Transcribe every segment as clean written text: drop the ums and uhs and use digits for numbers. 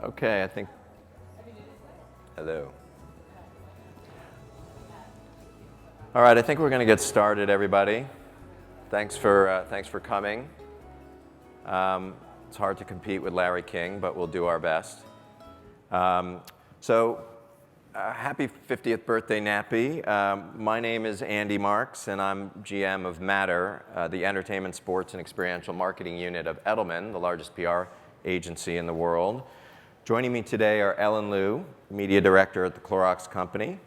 Okay, I think, hello. All right, I think we're going to get started, everybody. Thanks for coming. It's hard to compete with Larry King, but we'll do our best. Happy 50th birthday, NATPE. My name is Andy Marks, and I'm GM of Matter, the entertainment, sports, and experiential marketing unit of Edelman, the largest PR agency in the world. Joining me today are Ellen Liu, Media Director at the Clorox Company.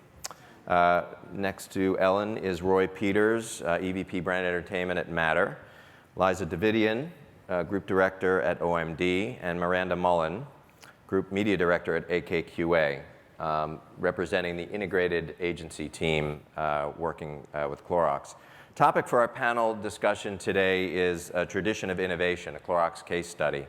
Next to Ellen is Roy Peters, EVP Brand Entertainment at Matter, Liza Davidian, Group Director at OMD, and Miranda Mullen, Group Media Director at AKQA, representing the integrated agency team working with Clorox. Topic for our panel discussion today is a tradition of innovation, a Clorox case study.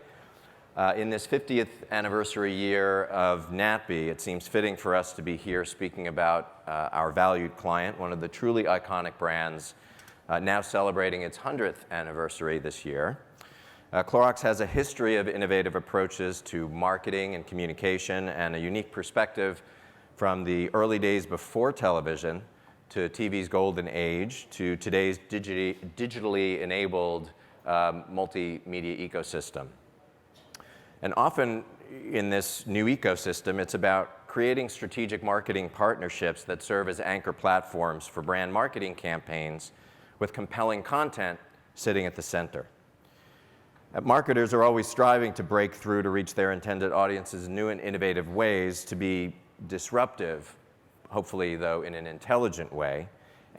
In this 50th anniversary year of NATPE, it seems fitting for us to be here speaking about our valued client, one of the truly iconic brands, now celebrating its 100th anniversary this year. Clorox has a history of innovative approaches to marketing and communication and a unique perspective from the early days before television to TV's golden age to today's digitally enabled multimedia ecosystem. And often in this new ecosystem, it's about creating strategic marketing partnerships that serve as anchor platforms for brand marketing campaigns with compelling content sitting at the center. Marketers are always striving to break through to reach their intended audiences in new and innovative ways, to be disruptive, hopefully though in an intelligent way,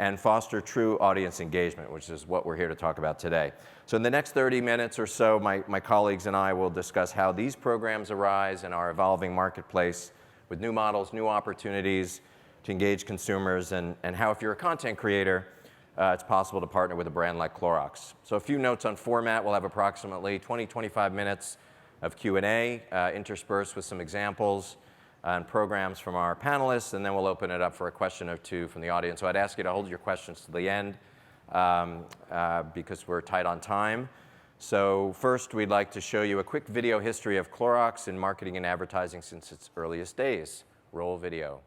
and foster true audience engagement, which is what we're here to talk about today. So in the next 30 minutes or so, my colleagues and I will discuss how these programs arise in our evolving marketplace with new models, new opportunities to engage consumers, and how if you're a content creator, it's possible to partner with a brand like Clorox. So a few notes on format. We'll have approximately 20-25 minutes of Q&A, interspersed with some examples and programs from our panelists, and then we'll open it up for a question or two from the audience. So I'd ask you to hold your questions to the end because we're tight on time. So first, we'd like to show you a quick video history of Clorox in marketing and advertising since its earliest days. Roll video.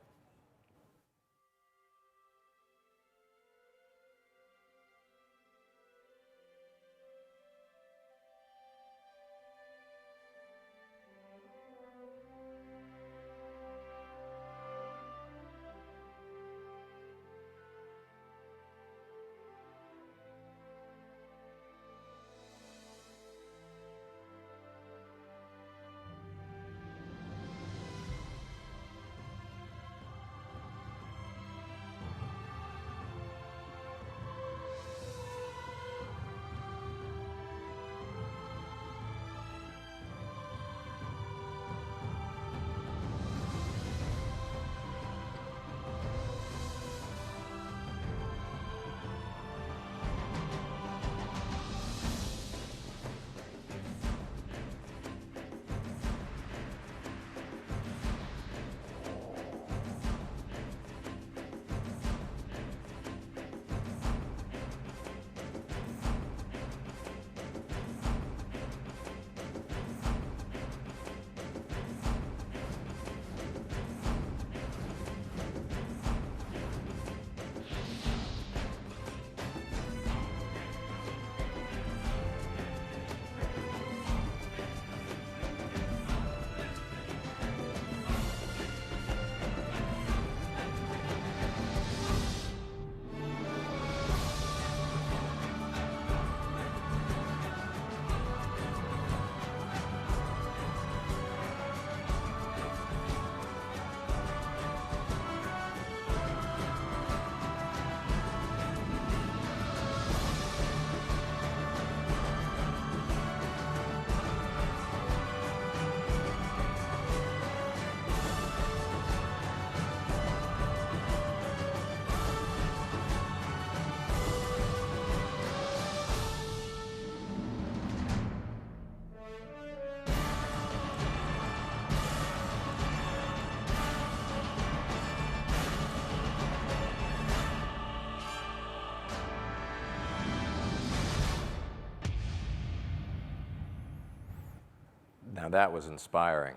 Now that was inspiring.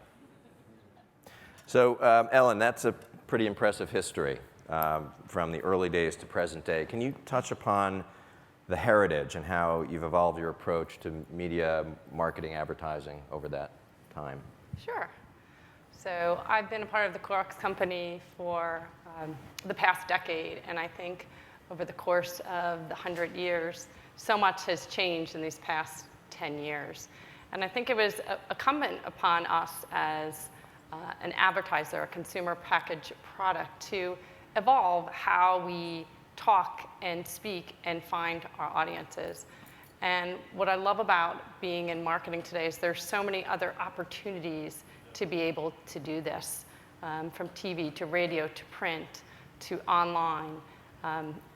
So, Ellen, that's a pretty impressive history from the early days to present day. Can you touch upon the heritage and how you've evolved your approach to media, marketing, advertising over that time? Sure. So I've been a part of the Clorox company for the past decade, and I think over the course of the 100 years, so much has changed in these past 10 years. And I think it was incumbent upon us as an advertiser, a consumer packaged product, to evolve how we talk and speak and find our audiences. And what I love about being in marketing today is there's so many other opportunities to be able to do this, from TV to radio to print to online.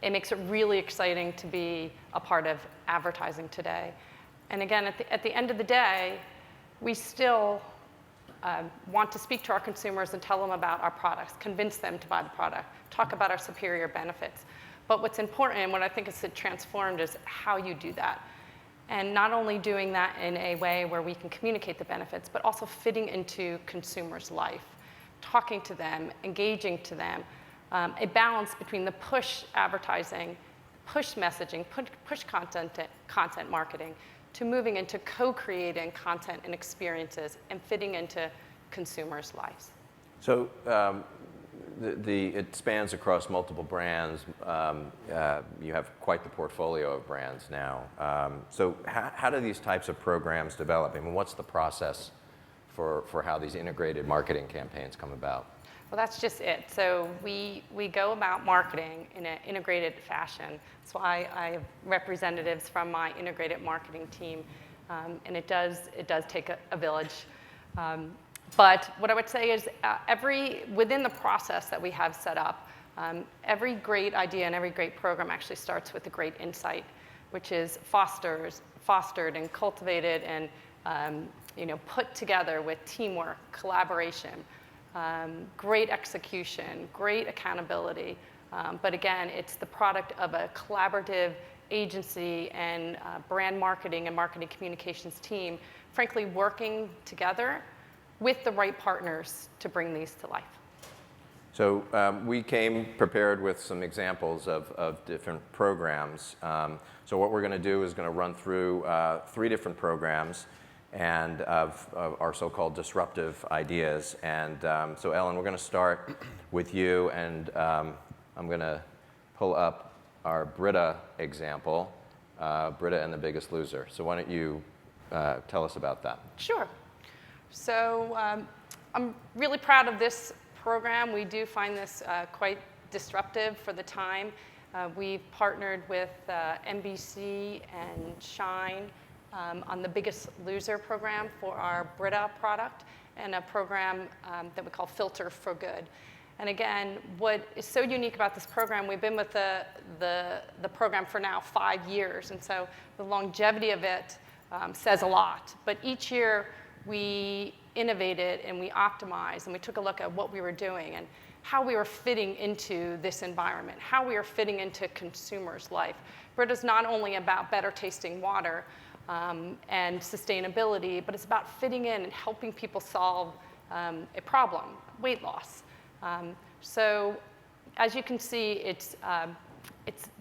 It makes it really exciting to be a part of advertising today. And again, at the end of the day, we still want to speak to our consumers and tell them about our products, convince them to buy the product, talk about our superior benefits. But what's important, and what I think is transformed, is how you do that. And not only doing that in a way where we can communicate the benefits, but also fitting into consumers' life, talking to them, engaging to them, a balance between the push advertising, push messaging, push content marketing, to moving into co-creating content and experiences and fitting into consumers' lives. So it spans across multiple brands. You have quite the portfolio of brands now. So how do these types of programs develop? I mean, what's the process for how these integrated marketing campaigns come about? Well, that's just it. So we go about marketing in an integrated fashion. That's why I have representatives from my integrated marketing team, and it does take a village. But what I would say is within the process that we have set up, every great idea and every great program actually starts with a great insight, which is fostered and cultivated and put together with teamwork, collaboration, great execution, great accountability. But again, it's the product of a collaborative agency and brand marketing and marketing communications team, frankly, working together with the right partners to bring these to life. So we came prepared with some examples of different programs. So what we're going to do is going to run through 3 different programs and of our so-called disruptive ideas. And so Ellen, we're going to start with you, and I'm going to pull up our Brita example, Brita and the Biggest Loser. So why don't you tell us about that? Sure. So I'm really proud of this program. We do find this quite disruptive for the time. We've partnered with NBC and Shine on the Biggest Loser program for our Brita product, and a program that we call Filter for Good. And again, what is so unique about this program, we've been with the program for now 5 years, and so the longevity of it says a lot. But each year we innovated and we optimized and we took a look at what we were doing and how we were fitting into this environment, how we were fitting into consumers' life. Brita's not only about better tasting water and sustainability, but it's about fitting in and helping people solve a problem, weight loss. So as you can see,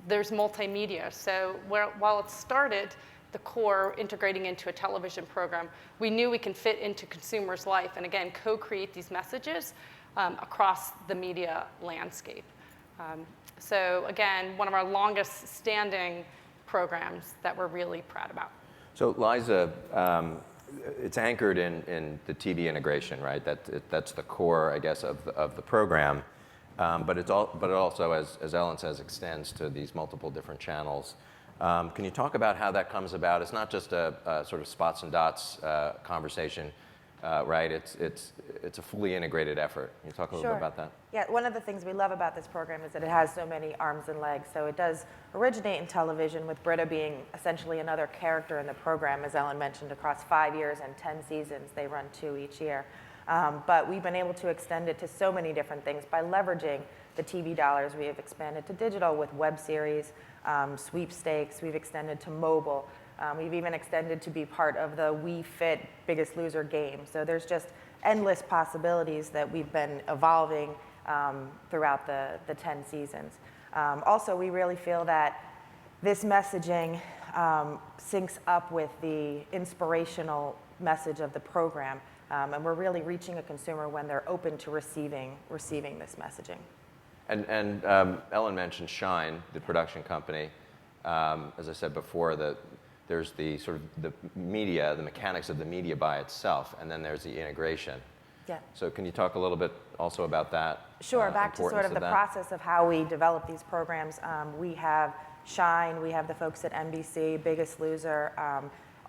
there's multimedia. So while it started the core integrating into a television program, we knew we can fit into consumers' life and again co-create these messages across the media landscape. So again, one of our longest standing programs that we're really proud about. So Liza, it's anchored in the TV integration, right? That's the core, I guess, of the program. But it also, as Ellen says, extends to these multiple different channels. Can you talk about how that comes about? It's not just a sort of spots and dots conversation, right? It's a fully integrated effort. Can you talk a little bit about that? Yeah, one of the things we love about this program is that it has so many arms and legs. So it does originate in television, with Brita being essentially another character in the program, as Ellen mentioned, across 5 years and 10 seasons. They run 2 each year. But we've been able to extend it to so many different things by leveraging the TV dollars. We have expanded to digital with web series, sweepstakes. We've extended to mobile. We've even extended to be part of the We Fit Biggest Loser game. So there's just endless possibilities that we've been evolving throughout the 10 seasons. Also, we really feel that this messaging syncs up with the inspirational message of the program, and we're really reaching a consumer when they're open to receiving this messaging. And Ellen mentioned Shine, the production company. As I said before, there's the sort of the media, the mechanics of the media by itself, and then there's the integration. Yeah. So can you talk a little bit also about that? Sure, back to sort of the process of how we develop these programs. We have Shine, we have the folks at NBC, Biggest Loser,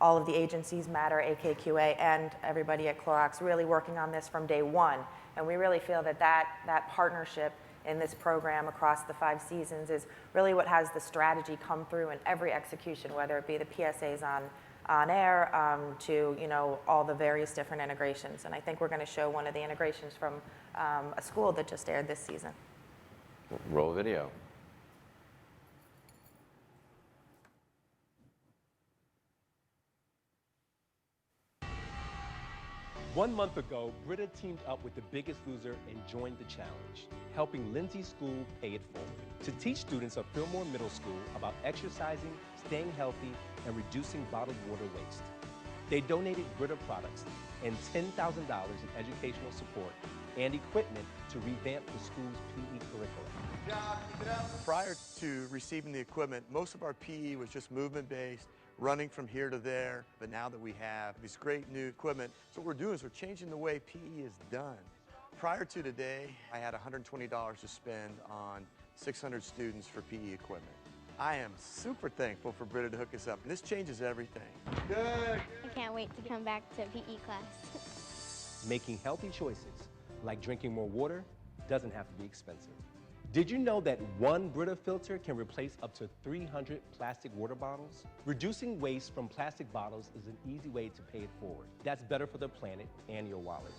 all of the agencies, Matter, AKQA, and everybody at Clorox really working on this from day one. And we really feel that partnership in this program across the 5 seasons is really what has the strategy come through in every execution, whether it be the PSAs on air to all the various different integrations. And I think we're going to show one of the integrations from a school that just aired this season. Roll video. One month ago, Britta teamed up with the Biggest Loser and joined the challenge, helping Lindsay's school pay it forward to teach students of Fillmore Middle School about exercising, staying healthy, and reducing bottled water waste. They donated Britta products and $10,000 in educational support and equipment to revamp the school's PE curriculum. Prior to receiving the equipment, most of our PE was just movement-based, running from here to there. But now that we have this great new equipment, so what we're doing is we're changing the way PE is done. Prior to today, I had $120 to spend on 600 students for PE equipment. I am super thankful for Britta to hook us up. This changes everything. Good. I can't wait to come back to PE class. Making healthy choices, like drinking more water, doesn't have to be expensive. Did you know that one Brita filter can replace up to 300 plastic water bottles? Reducing waste from plastic bottles is an easy way to pay it forward. That's better for the planet and your wallet.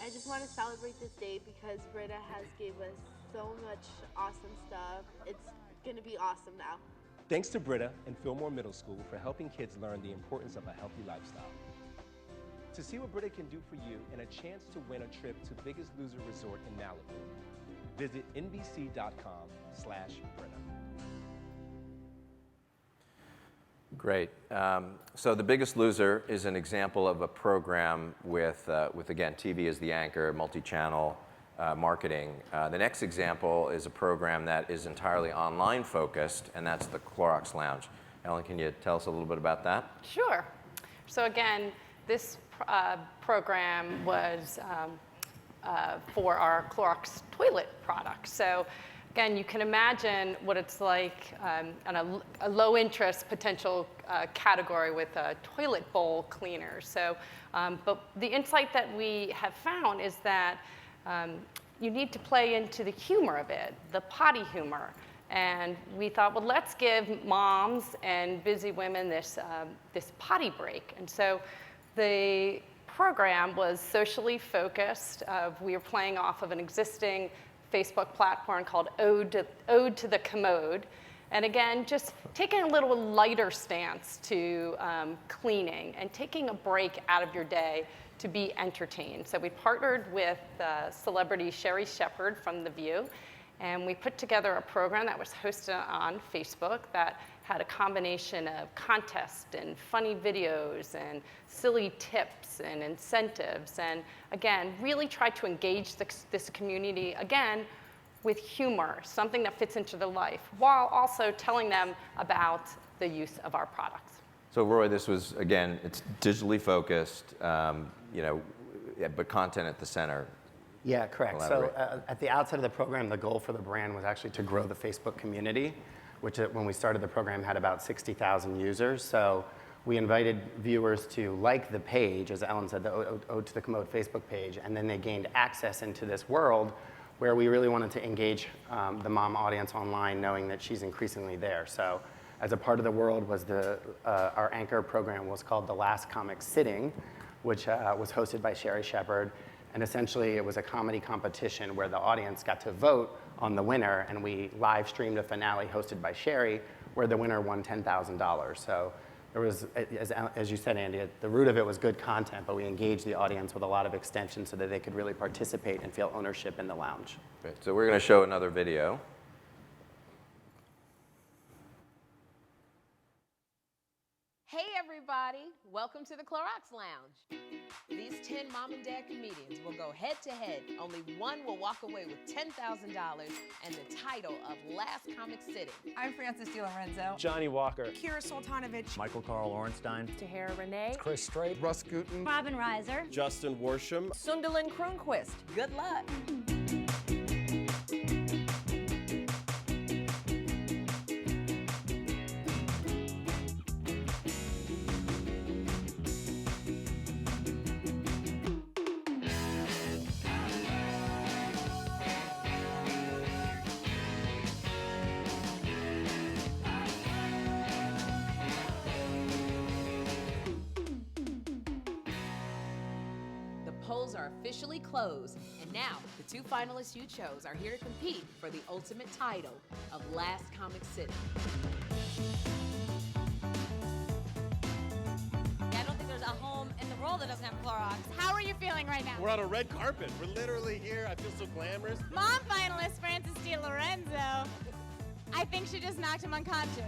I just want to celebrate this day because Brita has gave us so much awesome stuff. It's gonna be awesome now. Thanks to Brita and Fillmore Middle School for helping kids learn the importance of a healthy lifestyle. To see what Brita can do for you and a chance to win a trip to Biggest Loser Resort in Malibu, visit nbc.com/Brita. Great. So The Biggest Loser is an example of a program with again, TV as the anchor, multi-channel marketing. The next example is a program that is entirely online focused, and that's the Clorox Lounge. Ellen, can you tell us a little bit about that? Sure. So again, this program was for our Clorox toilet products. So again, you can imagine what it's like on a low-interest potential category with a toilet bowl cleaner. So, but the insight that we have found is that you need to play into the humor of it, the potty humor. And we thought, well, let's give moms and busy women this potty break. And so the program was socially focused. We were playing off of an existing Facebook platform called Ode to the Commode. And again, just taking a little lighter stance to cleaning and taking a break out of your day to be entertained. So we partnered with celebrity Sherry Shepherd from The View, and we put together a program that was hosted on Facebook that had a combination of contests and funny videos and silly tips and incentives, and again, really tried to engage this community, again, with humor, something that fits into their life, while also telling them about the use of our products. So Roy, this was, again, it's digitally focused, but content at the center. Yeah, correct. So at the outset of the program, the goal for the brand was actually to grow the Facebook community, which when we started the program had about 60,000 users. So we invited viewers to like the page, as Ellen said, the Ode to the Commode Facebook page, and then they gained access into this world where we really wanted to engage the mom audience online, knowing that she's increasingly there. So as a part of the world was our anchor program was called The Last Comic Sitting, which was hosted by Sherry Shepherd. And essentially, it was a comedy competition where the audience got to vote on the winner, and we live streamed a finale hosted by Sherry, where the winner won $10,000. So there was, as you said, Andy, the root of it was good content, but we engaged the audience with a lot of extensions so that they could really participate and feel ownership in the lounge. Great. So we're going to show another video. Hey everybody, welcome to the Clorox Lounge. These 10 mom and dad comedians will go head to head. Only one will walk away with $10,000 and the title of Last Comic Sitting. I'm Frances DiLorenzo. Johnny Walker. Kira Sultanovich. Michael Carl Orenstein. Tahara Renee. Chris Strait. Russ Gooten. Robin Reiser. Justin Worsham. Sunderland Kronquist. Good luck. Polls are officially closed, and now the two finalists you chose are here to compete for the ultimate title of Last Comic Sitting. I don't think there's a home in the world that doesn't have Clorox. How are you feeling right now? We're on a red carpet. We're literally here. I feel so glamorous. Mom finalist Frances DiLorenzo. I think she just knocked him unconscious.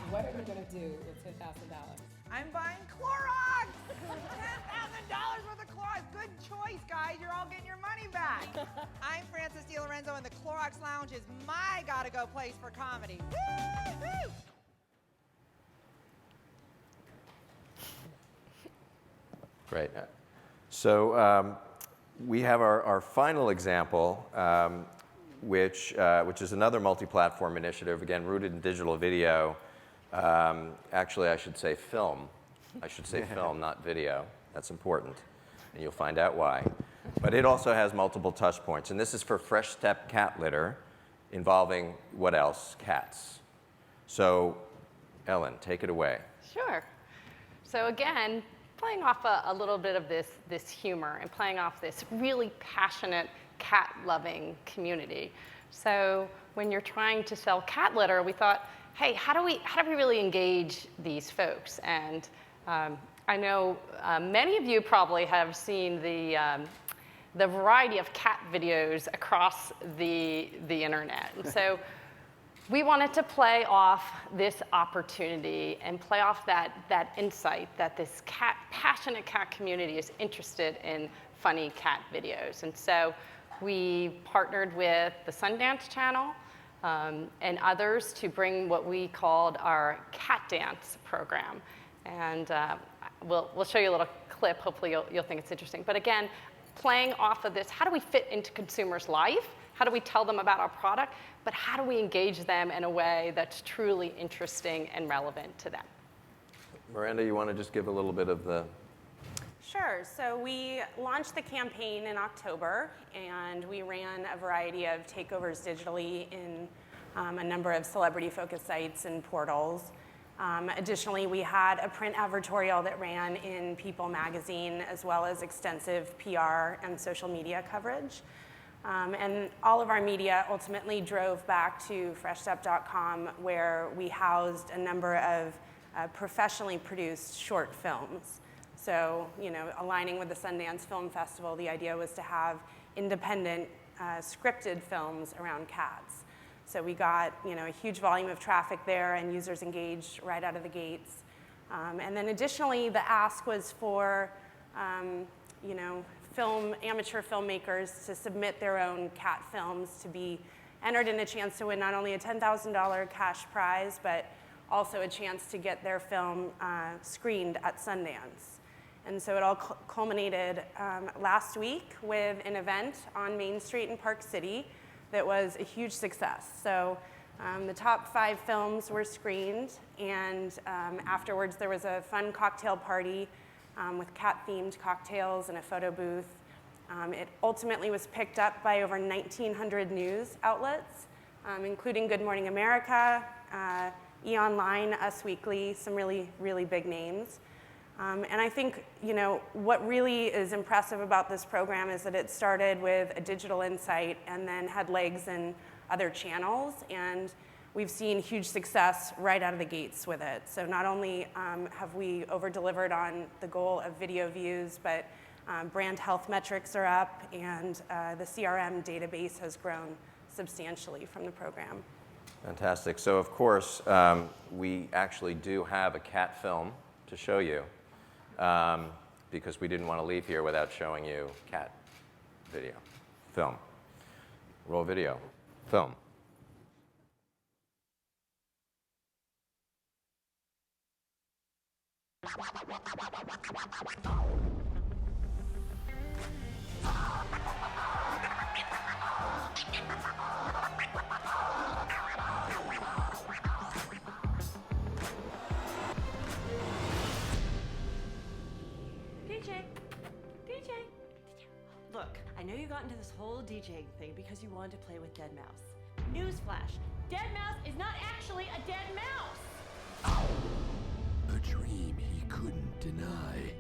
What are you going to do with $10,000? I'm buying Clorox! $10,000 worth of Clorox. Good choice, guys. You're all getting your money back. I'm Frances DiLorenzo, and the Clorox Lounge is my gotta-go place for comedy. Woo-hoo! Great. So we have our final example, which is another multi-platform initiative, again, rooted in digital video. Actually, I should say film. I should say film, not video. That's important, and you'll find out why. But it also has multiple touch points, and this is for Fresh Step cat litter involving what else? Cats. So, Ellen, take it away. Sure. So again, playing off a little bit of this humor and playing off this really passionate cat-loving community. So when you're trying to sell cat litter, we thought, hey, how do we really engage these folks? And I know many of you probably have seen the variety of cat videos across the internet. And so we wanted to play off this opportunity and play off that insight that this passionate cat community is interested in funny cat videos. And so we partnered with the Sundance Channel and others to bring what we called our Cat Dance program. And we'll show you a little clip. Hopefully you'll think it's interesting. But again, playing off of this, how do we fit into consumers' life? How do we tell them about our product? But how do we engage them in a way that's truly interesting and relevant to them? Miranda, you want to just give a little bit of the... Sure. So we launched the campaign in October, and we ran a variety of takeovers digitally in a number of celebrity-focused sites and portals. Additionally, we had a print advertorial that ran in People magazine, as well as extensive PR and social media coverage. And all of our media ultimately drove back to freshstep.com, where we housed a number of professionally produced short films. So, aligning with the Sundance Film Festival, the idea was to have independent scripted films around cats. So we got, a huge volume of traffic there and users engaged right out of the gates. And then additionally, the ask was for, amateur filmmakers to submit their own cat films to be entered in a chance to win not only a $10,000 cash prize, but also a chance to get their film screened at Sundance. And so it all culminated last week with an event on Main Street in Park City that was a huge success. So the top 5 films were screened, and afterwards there was a fun cocktail party with cat-themed cocktails and a photo booth. It ultimately was picked up by over 1,900 news outlets, including Good Morning America, E! Online, Us Weekly, some really, really big names. And I think, what really is impressive about this program is that it started with a digital insight and then had legs in other channels. And we've seen huge success right out of the gates with it. So not only have we over-delivered on the goal of video views, but brand health metrics are up, and the CRM database has grown substantially from the program. Fantastic. So of course, we actually do have a cat film to show you, because we didn't want to leave here without showing you cat video, film. Roll video, film. DJ. Look, I know you got into this whole DJing thing because you wanted to play with Dead Mouse. Newsflash, Dead Mouse is not actually a dead mouse! A dream he couldn't deny.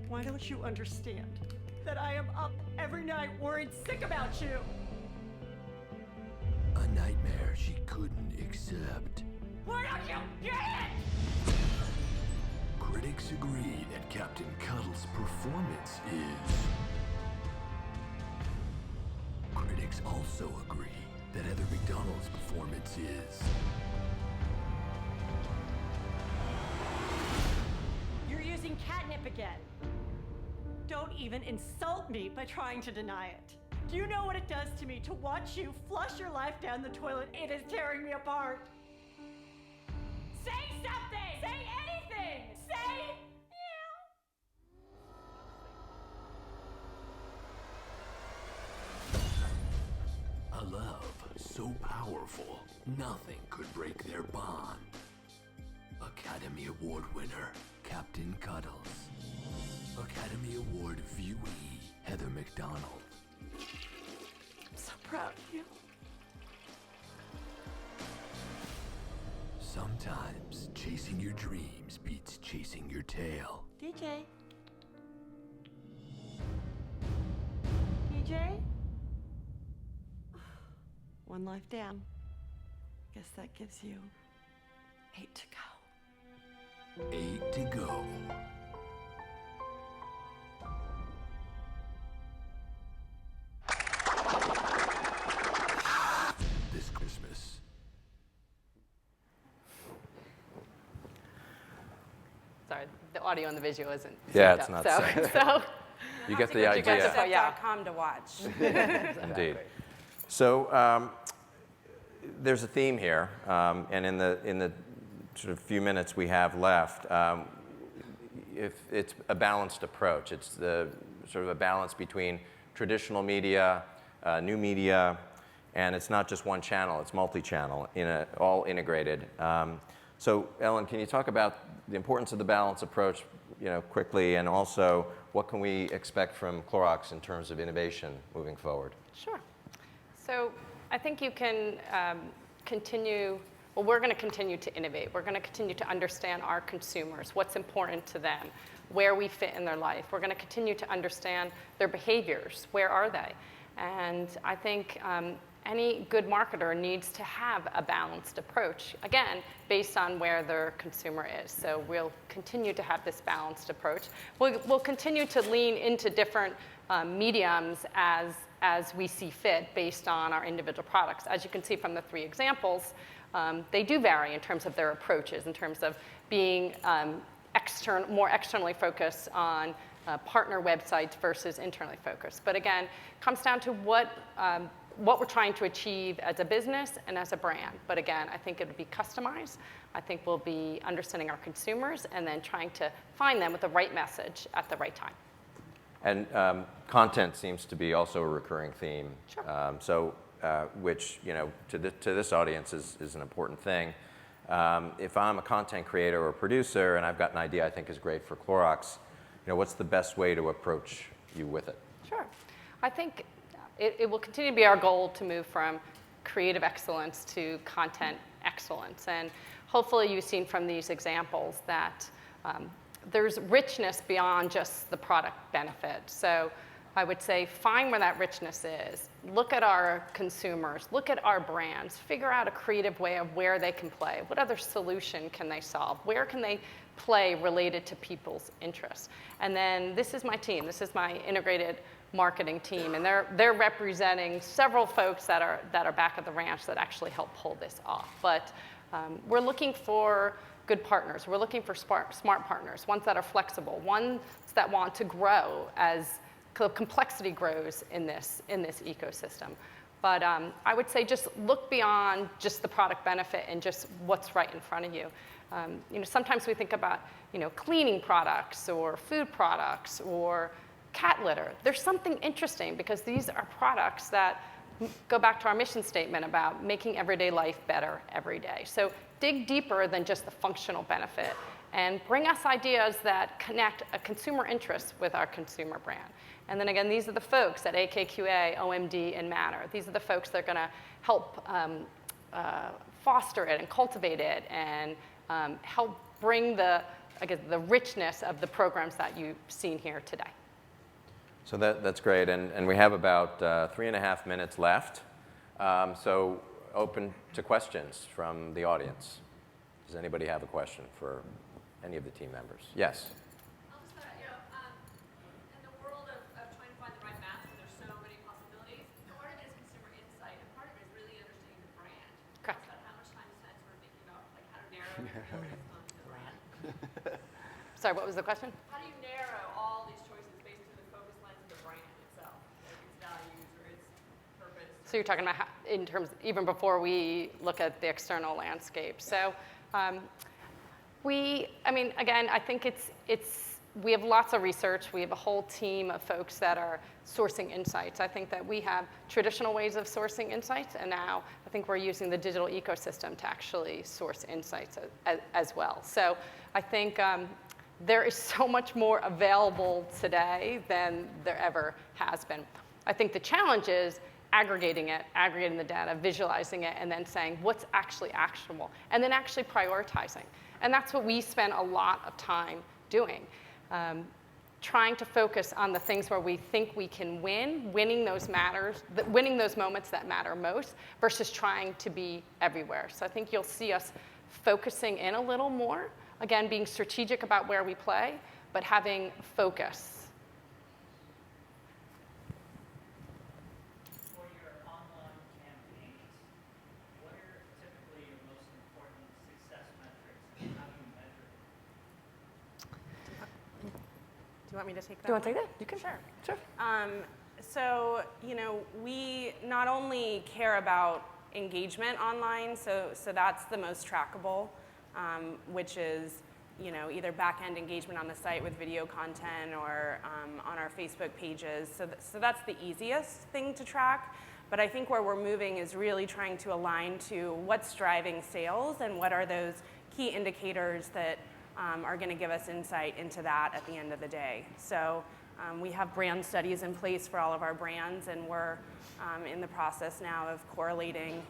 Why don't you understand that I am up every night worried sick about you? A nightmare she couldn't accept. Why don't you get it? Critics agree that Captain Cuddle's performance is... Critics also agree that Heather McDonald's performance is... You're using catnip again. Don't even insult me by trying to deny it. Do you know what it does to me to watch you flush your life down the toilet? It is tearing me apart. Say something! Say anything! Say... A love so powerful, nothing could break their bond. Academy Award winner, Captain Cuddles. Academy Award viewee, Heather McDonald. I'm so proud of you. Sometimes chasing your dreams beats chasing your tail. DJ? DJ? One life down. Guess that gives you 8 to go. 8 to go. This Christmas. Sorry, the audio and the visual isn't. Yeah, synced it's not up, synced. so You get the You got idea. to to watch. Indeed. So there's a theme here, and in the sort of few minutes we have left, if it's a balanced approach. It's the sort of a balance between traditional media, new media, and it's not just one channel. It's multi-channel, all integrated. So Ellen, can you talk about the importance of the balanced approach, quickly, and also what can we expect from Clorox in terms of innovation moving forward? Sure. So I think you can continue, well, we're going to continue to innovate. We're going to continue to understand our consumers, what's important to them, where we fit in their life. We're going to continue to understand their behaviors. Where are they? And I think any good marketer needs to have a balanced approach, again, based on where their consumer is. So we'll continue to have this balanced approach. We'll continue to lean into different mediums as we see fit based on our individual products. As you can see from the 3 examples, they do vary in terms of their approaches, in terms of being more externally focused on partner websites versus internally focused. But again, it comes down to what we're trying to achieve as a business and as a brand. But again, I think it would be customized. I think we'll be understanding our consumers and then trying to find them with the right message at the right time. And content seems to be also a recurring theme. Sure. Which, to this audience is an important thing. If I'm a content creator or producer and I've got an idea I think is great for Clorox, what's the best way to approach you with it? Sure. I think it will continue to be our goal to move from creative excellence to content excellence. And hopefully you've seen from these examples that there's richness beyond just the product benefit. So I would say find where that richness is. Look at our consumers, look at our brands, figure out a creative way of where they can play. What other solution can they solve? Where can they play related to people's interests? And then this is my team. This is my integrated marketing team, and they're representing several folks that are back at the ranch that actually help pull this off. But we're looking for good partners. We're looking for smart partners, ones that are flexible, ones that want to grow as complexity grows in this ecosystem. But I would say just look beyond just the product benefit and just what's right in front of you. Sometimes we think about cleaning products or food products or cat litter. There's something interesting because these are products that go back to our mission statement about making everyday life better every day. So dig deeper than just the functional benefit and bring us ideas that connect a consumer interest with our consumer brand. And then again, these are the folks at AKQA, OMD, and Matter. These are the folks that are going to help foster it and cultivate it and help bring the richness of the programs that you've seen here today. So that's great, and we have about 3.5 minutes left. So open to questions from the audience. Does anybody have a question for any of the team members? Yes. I'll just start, in the world of trying to find the right match where there's so many possibilities, part of it is consumer insight, and part of it is really understanding the brand. Correct. About how much time is spent sort of thinking about how to narrow the focus on the brand. Sorry, what was the question? How do you narrow all these choices based on the focus lens of the brand itself, like its values or its purpose? So you're talking about how, in terms, even before we look at the external landscape. So again, I think we have lots of research. We have a whole team of folks that are sourcing insights. I think that we have traditional ways of sourcing insights, and now I think we're using the digital ecosystem to actually source insights as well. So I think there is so much more available today than there ever has been. I think the challenge is aggregating the data, visualizing it, and then saying what's actually actionable, and then actually prioritizing. And that's what we spend a lot of time doing, trying to focus on the things where we think we can winning those moments that matter most, versus trying to be everywhere. So I think you'll see us focusing in a little more, again, being strategic about where we play, but having focus. Do you want me to take that? Do you want to take that? You can. Sure. Sure. So, we not only care about engagement online, so that's the most trackable, which is, either back-end engagement on the site with video content or on our Facebook pages. So that's the easiest thing to track. But I think where we're moving is really trying to align to what's driving sales and what are those key indicators that are going to give us insight into that at the end of the day. So we have brand studies in place for all of our brands, and we're in the process now of correlating,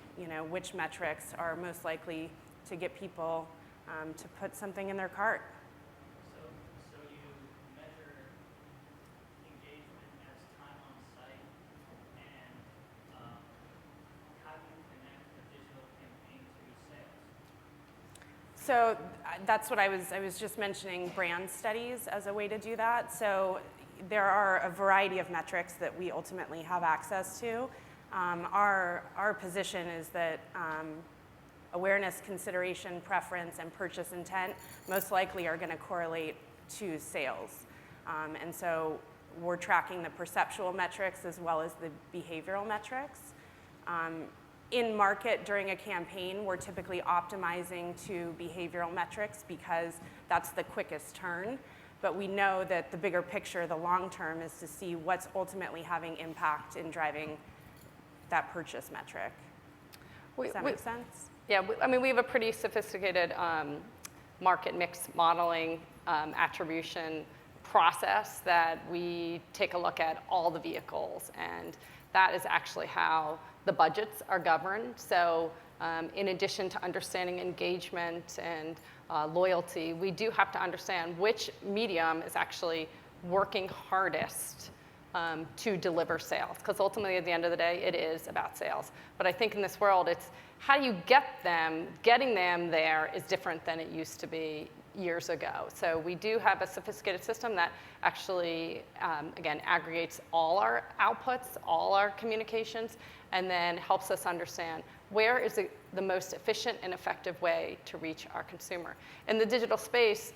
which metrics are most likely to get people to put something in their cart. So you measure engagement as time on site, and how do you connect the digital campaign to sales? So that's what I was just mentioning, brand studies as a way to do that. So there are a variety of metrics that we ultimately have access to. Our position is that awareness, consideration, preference, and purchase intent most likely are going to correlate to sales. And so we're tracking the perceptual metrics as well as the behavioral metrics. In market during a campaign, we're typically optimizing to behavioral metrics because that's the quickest turn. But we know that the bigger picture, the long term, is to see what's ultimately having impact in driving that purchase metric. Does that make sense? Yeah, we have a pretty sophisticated market mix modeling attribution process that we take a look at all the vehicles, and that is actually how the budgets are governed. So in addition to understanding engagement and loyalty, we do have to understand which medium is actually working hardest to deliver sales. Because ultimately, at the end of the day, it is about sales. But I think in this world, it's how do you get them, getting them there is different than it used to be years ago. So we do have a sophisticated system that actually, again, aggregates all our outputs, all our communications, and then helps us understand where is the most efficient and effective way to reach our consumer. In the digital space,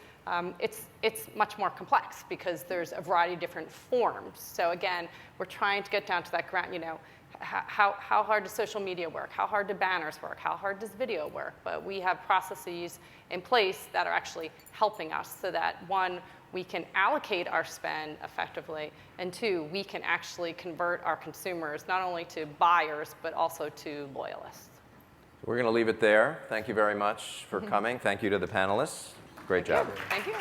it's much more complex because there's a variety of different forms. So again, we're trying to get down to that ground, you know, how hard does social media work? How hard do banners work? How hard does video work? But we have processes in place that are actually helping us so that, one, we can allocate our spend effectively, and two, we can actually convert our consumers not only to buyers, but also to loyalists. We're going to leave it there. Thank you very much for coming. Thank you to the panelists. Great job. Thank you.